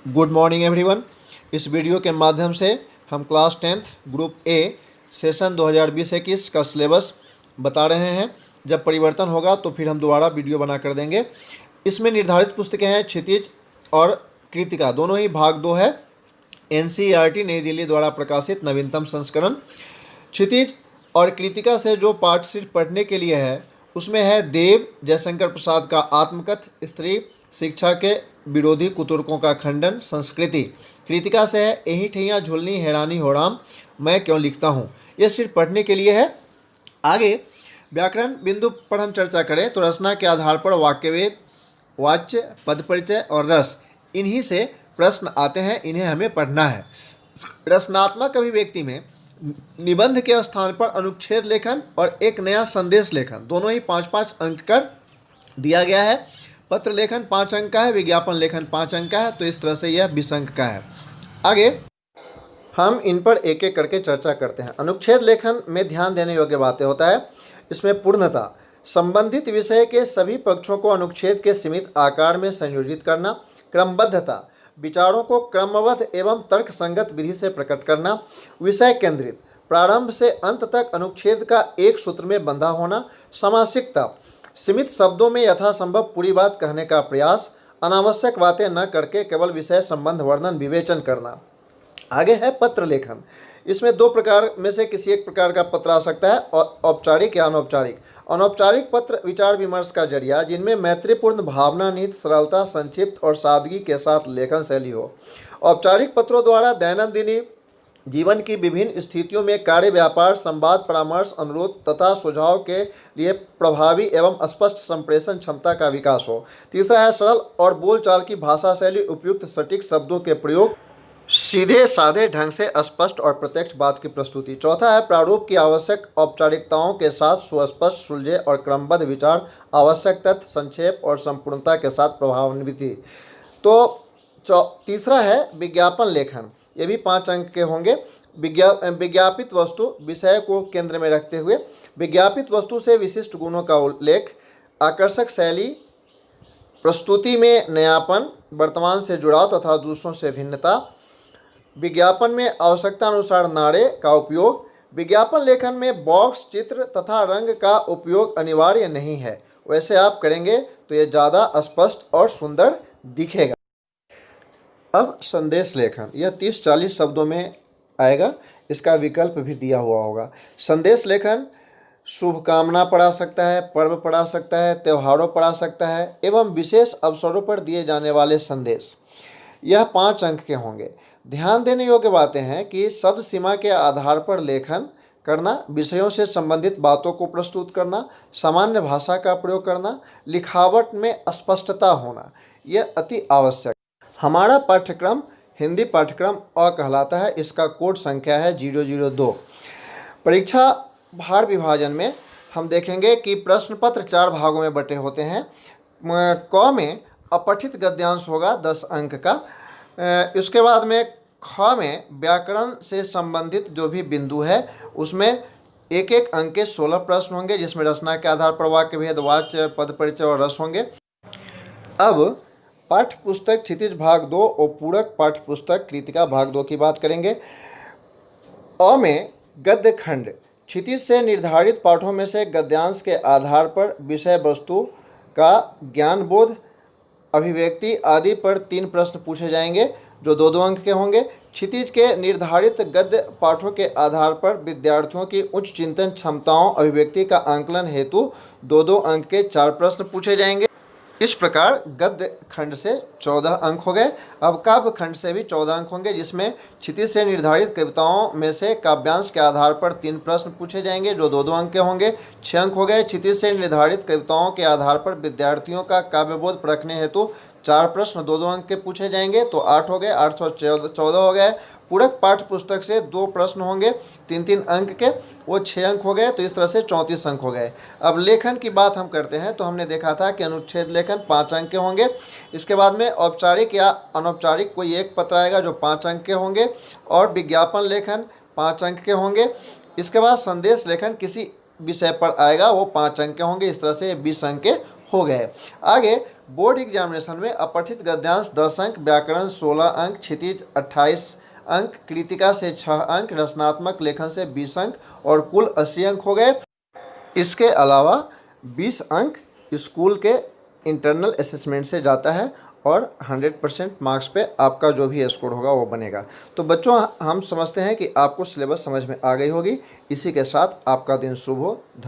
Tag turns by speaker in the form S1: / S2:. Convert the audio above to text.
S1: Good morning everyone. इस video के माध्यम से हम class 10th group A session 2020-21 का सिलेबस बता रहे हैं। जब परिवर्तन होगा तो फिर हम दोबारा वीडियो बना कर देंगे। इसमें निर्धारित पुस्तकें हैं क्षितिज और कृतिका, दोनों ही भाग 2 है। NCERT नई दिल्ली द्वारा प्रकाशित नवीनतम संस्करण। क्षितिज और कृतिका से जो पाठ सिर्फ पढ़ने के लिए है उसमें है देव जयशंकर प्रसाद का आत्मकथ, स्त्री शिक्षा के विरोधी कुतुर्कों का खंडन, संस्कृति। कृतिका से है यही ठैया झुलनी हैरानी हो राम, मैं क्यों लिखता हूँ। ये सिर्फ पढ़ने के लिए है। आगे व्याकरण बिंदु पर हम चर्चा करें तो रचना के आधार पर वाक्यवेद, वाच्य, पद परिचय और रस, इन्हीं से प्रश्न आते हैं, इन्हें हमें पढ़ना है। रचनात्मक अभिव्यक्ति में निबंध के स्थान पर अनुच्छेद लेखन और एक नया संदेश लेखन, दोनों ही 5-5 अंक कर दिया गया है। पत्र लेखन 5 अंक का है, विज्ञापन लेखन 5 अंक का है, तो इस तरह से यह 20 अंक का है। आगे हम इन पर एक एक करके चर्चा करते हैं। अनुच्छेद लेखन में ध्यान देने योग्य बातें होता है। इसमें पूर्णता, संबंधित विषय के सभी पक्षों को अनुच्छेद के सीमित आकार में संयोजित करना। क्रमबद्धता, विचारों को क्रमबद्ध एवं तर्कसंगत विधि से प्रकट करना। विषय केंद्रित, प्रारंभ से अंत तक अनुच्छेद का एक सूत्र में बंधा होना। समासिकता, सीमित शब्दों में यथासंभव पूरी बात कहने का प्रयास। अनावश्यक बातें न करके केवल विषय संबंध वर्णन विवेचन करना। आगे है पत्र लेखन। इसमें 2 प्रकार में से किसी एक प्रकार का पत्र आ सकता है, औपचारिक या अनौपचारिक। अनौपचारिक पत्र विचार विमर्श का जरिया, जिनमें मैत्रीपूर्ण, भावनानिहित, सरलता, संक्षिप्त और सादगी के साथ लेखन शैली हो। औपचारिक पत्रों द्वारा दैनंदिनी जीवन की विभिन्न स्थितियों में कार्य, व्यापार, संवाद, परामर्श, अनुरोध तथा सुझाव के लिए प्रभावी एवं स्पष्ट संप्रेषण क्षमता का विकास हो। तीसरा है सरल और बोलचाल की भाषा शैली, उपयुक्त सटीक शब्दों के प्रयोग, सीधे साधे ढंग से स्पष्ट और प्रत्यक्ष बात की प्रस्तुति। चौथा है प्रारूप की आवश्यक औपचारिकताओं के साथ सुस्पष्ट, सुलझे और क्रमबद्ध विचार, आवश्यक तथ्य, संक्षेप और संपूर्णता के साथ प्रभावान्वित। तो तीसरा है विज्ञापन लेखन, ये भी 5 अंक के होंगे। विज्ञापित वस्तु, विषय को केंद्र में रखते हुए विज्ञापित वस्तु से विशिष्ट गुणों का उल्लेख, आकर्षक शैली, प्रस्तुति में नयापन, वर्तमान से जुड़ाव तथा दूसरों से भिन्नता। विज्ञापन में आवश्यकता अनुसार नारे का उपयोग। विज्ञापन लेखन में बॉक्स, चित्र तथा रंग का उपयोग अनिवार्य नहीं है, वैसे आप करेंगे तो ये ज़्यादा स्पष्ट और सुंदर दिखेगा। अब संदेश लेखन, यह 30-40 शब्दों में आएगा, इसका विकल्प भी दिया हुआ होगा। संदेश लेखन शुभकामना पढ़ा सकता है, पर्व पढ़ा सकता है, त्योहारों पढ़ा सकता है एवं विशेष अवसरों पर दिए जाने वाले संदेश। यह 5 अंक के होंगे। ध्यान देने योग्य बातें हैं कि शब्द सीमा के आधार पर लेखन करना, विषयों से संबंधित बातों को प्रस्तुत करना, सामान्य भाषा का प्रयोग करना, लिखावट में स्पष्टता होना, यह अति आवश्यक। हमारा पाठ्यक्रम हिंदी पाठ्यक्रम अ कहलाता है। इसका कोड संख्या है 002। परीक्षा भार विभाजन में हम देखेंगे कि प्रश्न पत्र 4 भागों में बटे होते हैं। क में अपठित गद्यांश होगा 10 अंक का। इसके बाद में ख में व्याकरण से संबंधित जो भी बिंदु है उसमें एक एक अंक के 16 प्रश्न होंगे, जिसमें रचना के आधार पर वाक्य भेद, वाच्य, पद परिचय और रस होंगे। अब पाठ्य पुस्तक क्षितिज भाग 2 और पूरक पाठ्य पुस्तक कृतिका भाग 2 की बात करेंगे। अ में गद्य खंड, क्षितिज से निर्धारित पाठों में से गद्यांश के आधार पर विषय वस्तु का ज्ञान, बोध, अभिव्यक्ति आदि पर 3 प्रश्न पूछे जाएंगे जो 2-2 अंक के होंगे। क्षितिज के निर्धारित गद्य पाठों के आधार पर विद्यार्थियों की उच्च चिंतन क्षमताओं, अभिव्यक्ति का आंकलन हेतु 2-2 अंक के 4 प्रश्न पूछे जाएंगे। इस प्रकार गद्य खंड से 14 अंक हो गए। अब काव्य खंड से भी 14 अंक होंगे, जिसमें क्षितिज से निर्धारित कविताओं में से काव्यांश के आधार पर 3 प्रश्न पूछे जाएंगे जो 2-2 अंक के होंगे, 6 अंक हो गए। क्षितिज से निर्धारित कविताओं के आधार पर विद्यार्थियों का काव्यबोध परखने हेतु 4 प्रश्न 2-2 अंक के पूछे जाएंगे, तो 8 हो गए, 814 हो गए। पूरक पाठ्य पुस्तक से 2 प्रश्न होंगे 3-3 अंक के, वो 6 अंक हो गए, तो इस तरह से 34 अंक हो गए। अब लेखन की बात हम करते हैं तो हमने देखा था कि अनुच्छेद लेखन 5 अंक के होंगे। इसके बाद में औपचारिक या अनौपचारिक कोई एक पत्र आएगा जो 5 अंक के होंगे, और विज्ञापन लेखन 5 अंक के होंगे। इसके बाद संदेश लेखन किसी विषय पर आएगा, वो 5 अंक के होंगे। इस तरह से 20 अंक के हो गए। आगे बोर्ड एग्जामिनेशन में अपठित गद्यांश 10 अंक, व्याकरण 16 अंक, क्षितिज 28 अंक, कृतिका से 6 अंक, रचनात्मक लेखन से 20 अंक और कुल 80 अंक हो गए। इसके अलावा 20 अंक स्कूल के इंटरनल असेसमेंट से जाता है और 100% मार्क्स पे आपका जो भी स्कोर होगा वो बनेगा। तो बच्चों, हम समझते हैं कि आपको सिलेबस समझ में आ गई होगी। इसी के साथ आपका दिन शुभ हो। धन्यवाद।